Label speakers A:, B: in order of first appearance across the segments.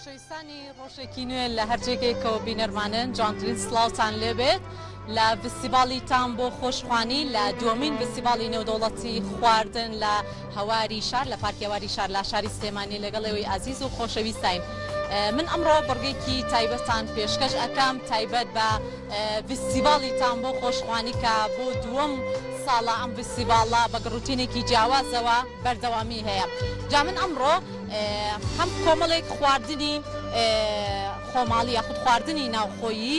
A: خۆشەویستانی ڕۆژێکی نوێ لە هەرجێکێکەوە بینەرمانن جوانترین سڵاوتان لێبێت لە فستیڤاڵیتان بۆ خۆشخوانی لە دووەمین فستیڤاڵی نێودەوڵەتی خواردن لە هەواری شار لە پارکی هەواری شار لە شاری سلێمانی لەگەڵەوەی عەزیز و خۆشەویستین. من ئەمڕۆ بڕگێکی تایبەتان پێشکەش ئەکەم تایبەت بە فستیڤاڵیتان بۆ خۆشخوانی کە بۆ دووەم ساڵە ئەم فستیڤاڵە بە گڕوتینێکی جیاوازەوە بەردەوامی هەیە. جا من ئەمڕۆ هەم کۆمەڵێک خواردنی خۆماڵی یاخود خواردنی ناوخۆیی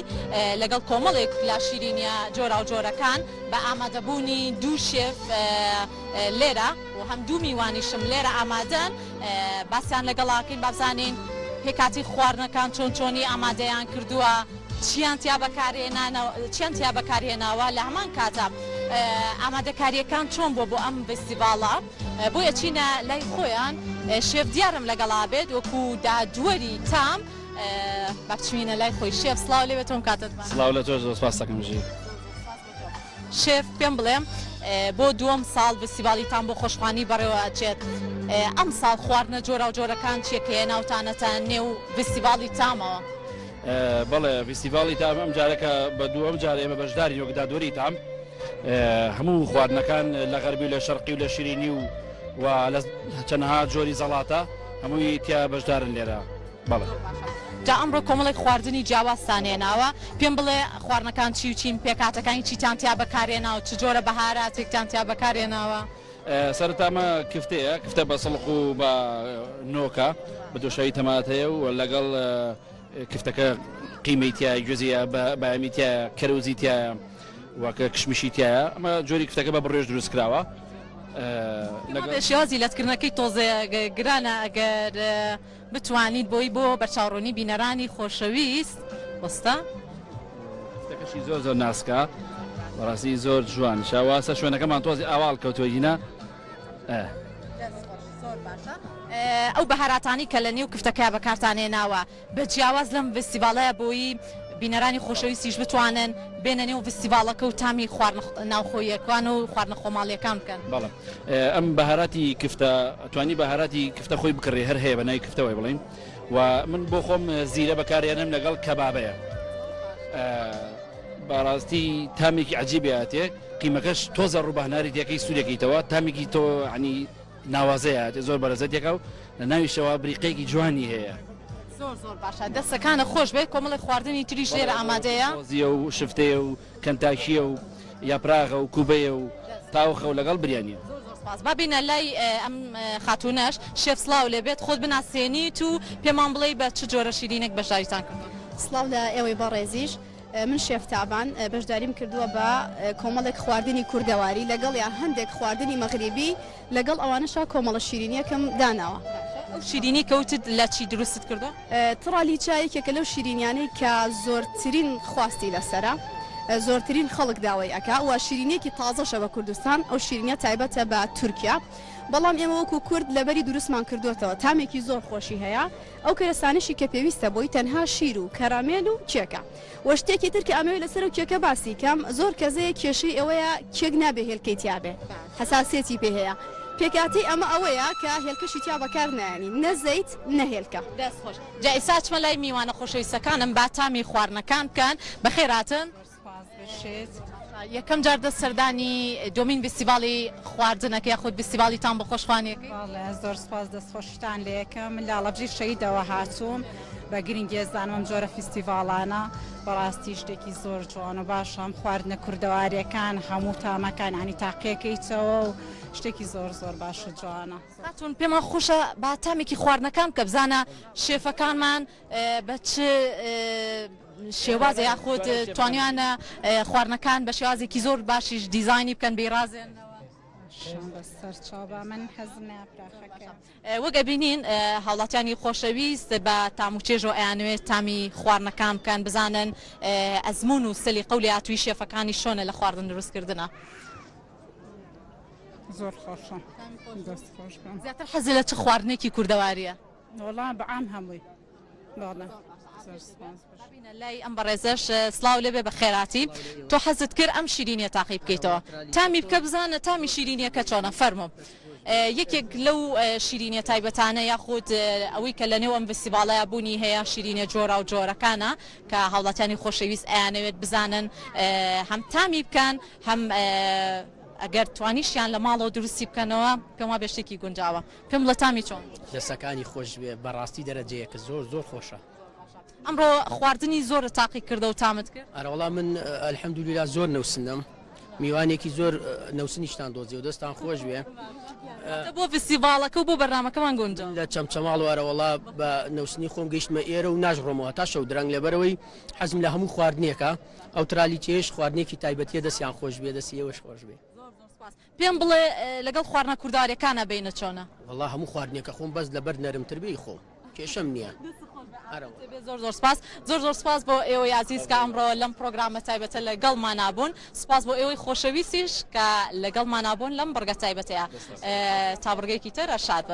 A: لەگەڵ کۆمەڵێک لە شیرینیە جۆرا و جۆرەکان بە ئامادەبوونی دوو شێف لێرە و هەم دوو میوانیشم لێرە ئامادەن باسییان لەگەڵاکەین بابزانین پێکاتی خواردنەکان چۆن چۆنی ئامادەیان کردووە چیان تیا بەکارهێناوە لە هەمان کاتە ئامادەکاریەکان چۆن بۆ ئەم فستیڤاڵە بۆیە چینە لای خۆیان شێف دیارم لەگەڵا بێت وەکو دادوەری تام بچینە لای خۆی شێف سڵاو لێبێتەوە کاتت
B: سڵاو لە تۆش سپاس دەکەم ژی
A: شێف پێم بڵێم بۆ دووەم ساڵ فستیڤاڵیتان بۆ خۆشخوانی بەڕێوە ئەچێت ئەم ساڵ خواردنە جۆرا و جۆرەکان چیەکەیە ناوتانەتە نێو فستیڤاڵی تامەوە
B: بەڵێ فستیڤاڵی تام ئەم جارێکە بە دووەم جار ئێمە بەشداری وەکدادوەری تام هەموو خواردنەکان لە غەربی و لە شەرقی و لە شیرینی و لە چەندەها جۆری زەڵاتە هەمووی تیا بەشدارن لێرە بەڵێ.
A: جا ئەمڕۆ کۆمەڵێک خواردنی جیاوازتانێناوە پێم بڵێ خواردنەکان چی و چین پێکاتەکانی چیتان تیا بەکارێناوە چ جۆرە بەهاراتێکتان تیا بەکارێناوە
B: سەرەتامە کفتەیە کفتە بە سڵق و بە نۆکە بە دۆشەوی تەماتەیە و لەگەڵ کفتەکە قیمەی تایە گوێزیە بەیامی تایە کەرەوزی تایە واکە کشمیشی تایە ئەمە جۆری کفتەکە بە بڕێژ دروست کراوە
A: شێوازی لەتکردنەکەی تۆزێ گرانە ئەگەر بتوانیت بۆی بۆ بەرچاوڕۆنی بینەرانی خۆشەویست وەستا
B: کفتەکەشی زۆر ناسکە بەڕاستی زۆر جوان شاواسە شوێنەکەمان تۆزی ئاواڵ کەوتوەینە
A: ئەو بەهاراتانی کە لە نێو کفتەکە بەکارتانێناوە بە جیاواز لەم فستیڤاڵەیە بۆی بینەرانی خۆشەویستیش بتوانن بێنە نێو فستیڤاڵەکە و تامی خواردنە ناوخۆییەکان و خواردنە خۆماڵیەکان بکەن.
B: بەڵێ ئەم بەهاراتی کفتە توانی بەهاراتی کفتە خۆی بکڕێ هەر هەیە بە ناوی کفتەوەی بڵین و من بۆ خۆم زیرە بەکارێنم لەگەڵ کەبابەیە بەڕاستی تامێکی عەجیبێتێ قیمەکەش تۆزە ڕووبەهناری دیەکەی سوودەکەیتەوە تامێکی تۆ عنی ناوازەیە زۆر بەرەزەتێکە و لە ناوی شەوە بریقێکی جوانی هەیە
A: زۆر باشە دەستەکانە خۆش بێت کۆمەڵی خواردنی تریش لێرە ئامادەیە
B: زیە و شفتەیە و کەنتاکیە و یاپراغە و کوبەیە و تاوخە و لەگەڵ بریانە
A: بابینە لای ئەم خاتونەش شێف سڵاو لێبێت خۆت بناسیێنیت و پێمان بڵێ بە چ جۆرە شیرینێک بەشداریتان کردووە.
C: سڵاو لە ئێوەی بەڕێزیش من شێف تابان بەشداریم کردووە بە کۆمەڵێک خواردنی کوردەواری لەگەڵ یا هەندێک خواردنی مەغریبی لەگەڵ ئەوانەشا کۆمەڵە شیرینیەکەم داناوە.
A: شیرینی کەوتت لە چی دروستت کردو؟
C: تڕالی چایەکێکە لەو شیرینیانەی کە زۆرترین خواستی لەسرە زۆرترین خەڵک داوای ئەکا و شیرینیەکی تازەشە بە کوردستان ئەو شیرینیە تایبەتە بە تورکیا بەڵام ئێمە وەکو کورد لەبەری دروستمان کردوێتەوە تامێکی زۆر خۆشی هەیە ئەو کەرەستانشی کە پێویستە بۆی تەنها شیر و کەرامێل و کێکە وە شتێکی ترکە ئەمەوێت لەسەر و کێکە باسی کەم زۆر کەزەیە کێشەی ئەوەیە کێک نابێ هێلکەی تیابێ حساسیەتی پێ هەیە پێکاتی ئەمە ئەوەیە کە هێلکەشی تیا بەکار نایانی نەزەیت نەهێلکە
A: دەست خۆش جا ئێستا چمە لای میوانە خۆشەویستەکانم با تامی خواردنەکان بکەن بەخێراتن یەکەم جار دەست سەردانی دومین فستیڤاڵی خواردنەکە یاخود فستیڤاڵیتان بە خۆشخوانیەکەی
D: زۆر سپاس دەستخۆشتان لە یەکەم من لە ئاڵەبژی شەیدەوە هاتووم بە گرنگێزدانم جۆرە فستیڤاڵانە بەڕاستی شتێکی زۆر جوان و باشم خواردنە کوردەواریەکان هەموو تامەکان ینی تاقیەکەیتەوە و شتێکی زۆر باش و جوانە.
A: هاتون پێمان خۆشە با تامێکی خواردنەکان کە بزانە شێفەکانمان بە چ شێوازە یاخود توانیانە خواردنەکان بە شێوازێکی زۆر باشیش دیزاینی بکەن بێڕازێنەوە
D: من حەزم ناپراخەکە
A: وەگە بینین هاوڵاتیانی خۆشەویست بە تاموچێژ و ئەیانوێت تامی خواردنەکان بکەن بزانن ئەزمون و سەلی قەولی هاتووی شێفەکانی شۆنە لە خواردن دروستکردنە.
D: زۆر خۆشە دەست خۆش بم.
A: زیاتر حەزی لە چ خواردنێکی کوردەواریە؟
D: وەڵام بەعام هەمووی بەڵێ
A: لای ئەم بەڕێزەش سڵاو لێبێ بە خێراتی تۆ حەزت کرد ئەم شیرینیە تاقی بکەیتەوە تامی بکە بزانە تامی شیرینیەکە چۆنە فەرموو یەکێک لەو شیرینە تایبەتانە یاخود ئەوەی کە لە نێو ئەم فستیڤالەیە بوونی هەیە شیرینە جۆرا و جۆرەکانە کە هاوڵاتیانی خۆشەویست ئەیانەوێت بزانن هەم تامی بکەن هەم ئەگەر توانیشیان لە ماڵەوە دروستی بکەنەوە پێم وایە شتێکی گونجاوە پێم لە تامی چۆن
E: دەسەکانی خۆش بێ بەڕاستی دەرەجەیەکە زۆر زۆر خۆشە.
A: ئەمڕۆ خواردنی زۆر تاقی کردە و تامت کرد
E: ئەرەوەڵام من ئەلحەمدولیلا زۆر نەوسندم میوانێکی زۆر نەوسنیشتان دۆزی و دەستان خۆش بێ
A: بۆ فستیڤالەکە و بۆ بەرنامەکەمان گونجاو
E: لە چەمچەماڵ و ئەرەوەڵا بە نەوسنی خۆم گەیشتمە ئێرە و ناژڕۆمەوە تا شەو درەنگ لەبەرەوەی حەزم لە هەموو خواردنێکە ئەو ترالیتێش خواردنێکی تایبەتیە دەستیان خۆش بێ دەستی ئێوەش خۆش بێ.
A: پێم بڵێ لەگەڵ خواردنە کورداریەکانە بینە چۆنە
E: وەڵا هەموو خواردنێکە خۆم بەس لەبەر نەرمتر بێی خۆم کێشەم نییە.
A: زۆر سپاس زۆر سپاس بۆ ئێوەی عزیز کە ئەمڕۆ لەم پرۆگرامە تایبەتە لەگەڵمان نابوون سپاس بۆ ئێوەی خۆشەویستیش کە لەگەڵمان نابوون لەم بەرگە تایبەتەیە تا بڕگەیەکی تر شاد بن.